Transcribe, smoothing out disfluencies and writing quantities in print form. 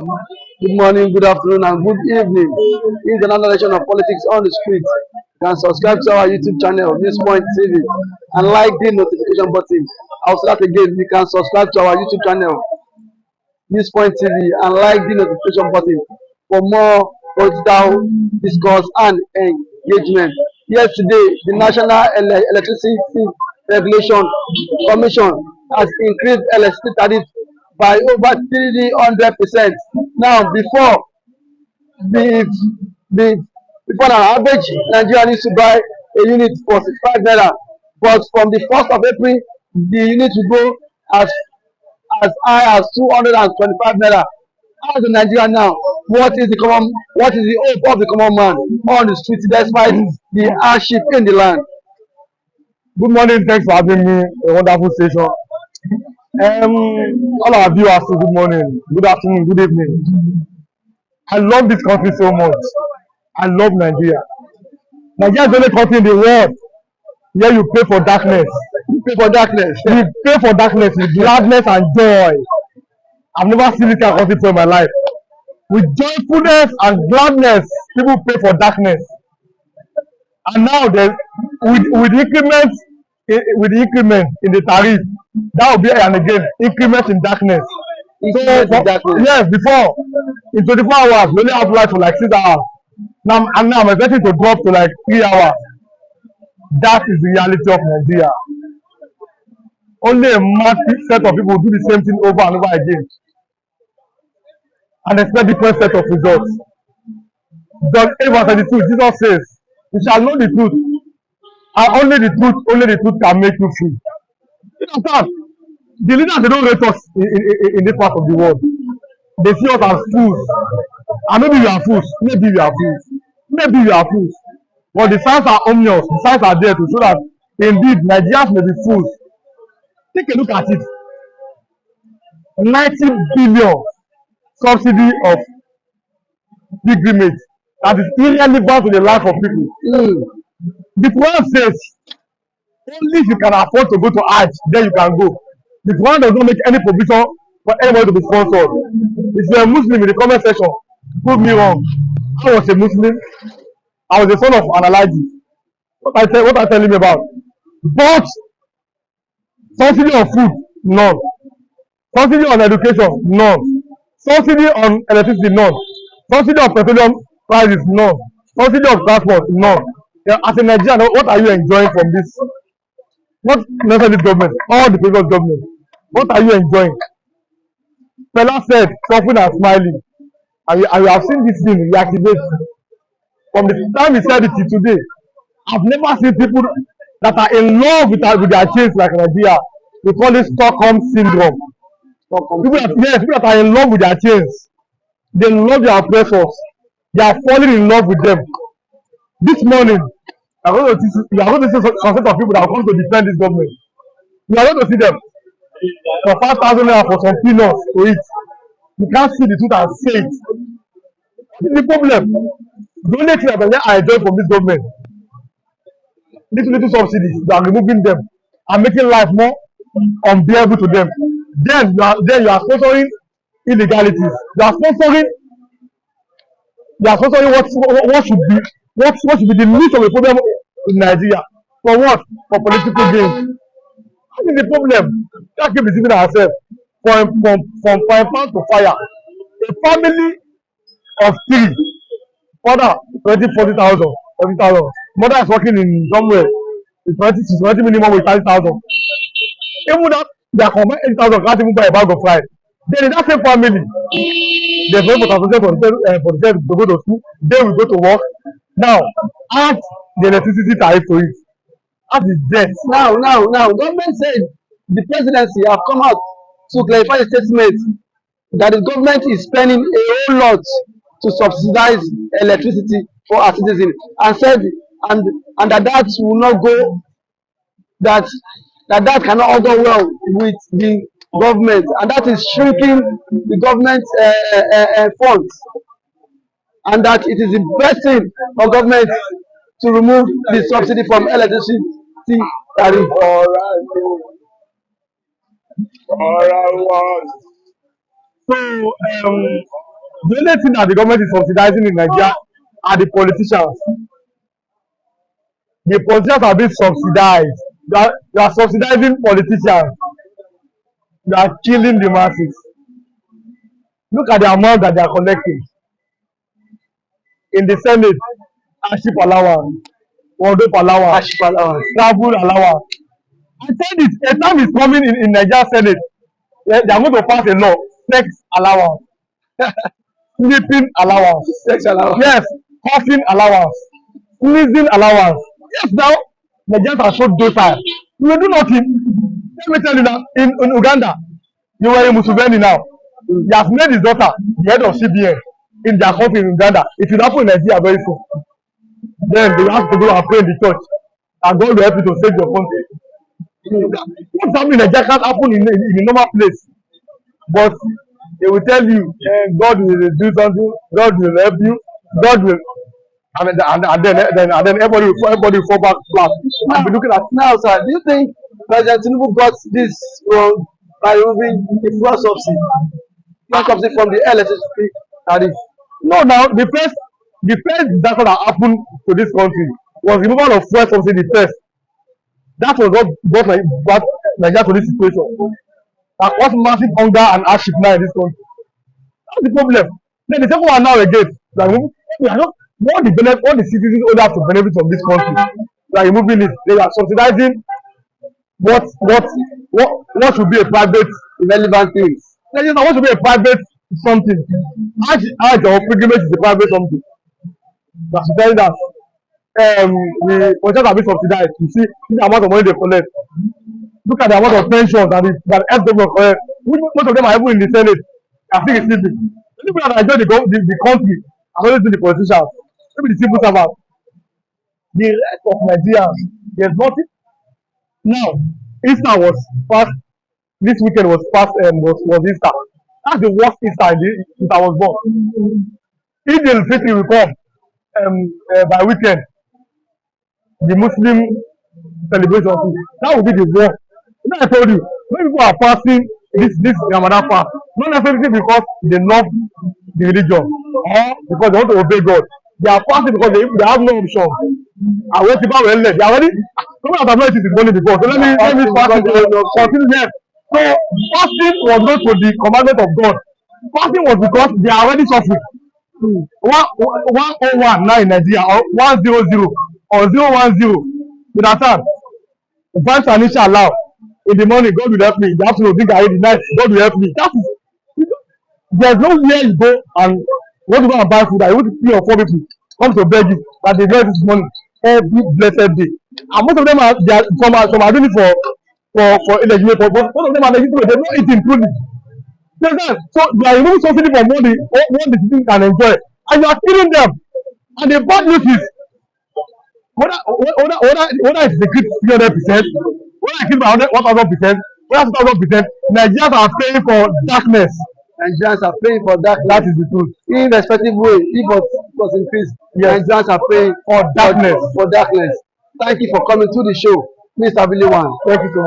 Good morning, good afternoon, and good evening. This is another edition of Politics on the Street. You can subscribe to our YouTube channel, Newspoint TV, and like the notification button. I'll say that again. You can subscribe to our YouTube channel, Newspoint TV, and like the notification button for more political discourse and engagement. Yesterday, the National Electricity Regulation Commission has increased electricity tariff by over 300%. Now, the, the before an average Nigerian used to buy a unit for 65 naira, but from the 1st of April, the unit will go as high as 225 naira. As a Nigerian now, what is the hope of the common man on the street despite the hardship in the land? Good morning, thanks for having me. A wonderful station. All our viewers, good morning, good afternoon, good evening. I love this country so much. I love Nigeria. Nigeria is the only country in the world where you pay for darkness. You pay for darkness. You pay for darkness with gladness and joy. I've never seen this kind of country before in my life. With joyfulness and gladness, people pay for darkness. And now with increment in the tariff, that will be and again increment in darkness. Yes, before in 24 hours we only have light for like 6 hours. Now I'm expecting to drop to like 3 hours. That is the reality of Nigeria. Only a massive set of people do the same thing over and over again and expect different set of results. John 8:32, Jesus says, "You shall know the truth, and only the truth can make you free." You understand? The leaders, they don't rate us in this part of the world. They see us as fools. And maybe we are fools. But the signs are ominous. The signs are there to show that indeed Nigerians may be fools. Take a look at it. 90 billion subsidy of pilgrimage that is irrelevant to the life of people. The Quran says only if you can afford to go to Hajj, then you can go. The Quran does not make any provision for anybody to be sponsored. If you are a Muslim in the comment section, prove me wrong. I was a Muslim. I was the son of an Alhaji. What are you telling me about? But subsidy on food, none. Subsidy on education, none. Subsidy on electricity, none. Subsidy on petroleum prices, none. Subsidy of transport, none. As a Nigerian, what are you enjoying from this? Not necessarily this government, all the previous government. What are you enjoying? Fela said, suffering and smiling. And we have seen this thing reactivate. From the time he said it till today, I've never seen people that are in love with their chains like Nigeria. We call it Stockholm syndrome. People that are in love with their chains. They love their oppressors. They are falling in love with them. This morning, you are going to see some set of people that will come to defend this government. You are going to see them for 5,000 naira for some peanuts to eat. You can't see the truth and say it. What is the problem? The only thing that I enjoy from this government, these little subsidies, they are removing them and making life more unbearable to them. Then you are sponsoring illegalities. You are sponsoring what should be the least of a problem in Nigeria. For what? For political gain. What is the problem? We can't keep deceiving ourselves from pan to fire. A family of 3, father 40,000, 40,000. Mother is working in somewhere. She's 20 minimum with 30,000. Even that they are combined 80,000 can't even buy a bag of rice. Then in that same family, there's no for the to go to school, they will go to work. Now, add the electricity tariff to it. Add the debt. Now, government said the presidency have come out to clarify the statement that the government is spending a whole lot to subsidize electricity for our citizens, and said and that will not go, that cannot all go well with the government, and that is shrinking the government funds, and that it is the best thing for government to remove the subsidy from electricity tariff. So The only thing that the government is subsidizing in Nigeria are the politicians. The politicians are being subsidized. You are subsidizing politicians. You are killing the masses. Look at the amount that they are collecting. In the Senate, hardship allowance, wardrobe allowance, travel allowance. I said it, a time is coming in Nigeria Senate. They are going to pass a law, sex allowance, sleeping allowance, Sex allowance. yes, coughing allowance, sneezing allowance. Yes, now Nigerians are so docile. You will do nothing. Let me tell you now, in Uganda, you were in Museveni now. He has made his daughter the head of CBN in their country in Uganda. It will happen in Nigeria very soon. Then they have to go and pray in the church, and God will help you to save your country. What's happening in Nigeria can't happen in a normal place. But they will tell you, God will do something, God will help you, God will, and then everybody will fall back flat. Now, be looking at now, sir. Do you think President Tinubu got this wrong by removing the fuel subsidy from the electricity tariff? No, now the first disaster that happened to this country was removal of fuel subsidy first. That was what brought Nigeria to this situation. That caused massive hunger and hardship now in this country. That's the problem. Then the second one now again, like we are not all the citizens only have to benefit from this country. Like removing it, they are subsidizing what should be a private Irrelevant things. What should be a private something. How your pilgrimage is a private something. That's telling that the politicians are being subsidized. You see the amount of money they collect. Look at the amount of pensions that FW collect. Most of them are even in the Senate. I think it's sleeping. The people that enjoy the country are always been the politicians. Maybe the civil servants. The rest of Nigerians, there's nothing. Now, Easter was past. This weekend was past. Was Easter. That's the worst Easter since I was born. Eid al-Fitr will come by weekend. The Muslim celebration too. That will be the worst. Then I told you, when people are fasting this Ramadan fast, not necessarily because they love the religion or because they want to obey God. They are fasting because they have no option. And when people are left, they are already. Some of them have not eaten money before. So let me fast continue here. So fasting was not for the commandment of God. Fasting was because they are already suffering. 101 now in Nigeria or 100 or 010. You understand? Once I need to allow in the morning, God will help me. In the afternoon, think I eat the night, God will help me. That is, there's no where you go and want to go and buy food. I want to 3 or 4 people come to beg you that they get this money every blessed day. And most of them are some are doing it for illegitimate purpose. Most of them are legitimate. They're not eating truly. So they are removing subsidy from what the citizens can enjoy, and you are killing them. And the bad news is whether it's decreased 300%, whether I kill by 1,000%, whether 2,000%, Nigerians are paying for darkness. Nigerians are paying for darkness. That is the truth. Irrespective way, if it was increased, yes. Nigerians are paying for darkness. For darkness. Thank you for coming to the show, Mr. Billy One. Thank you so much.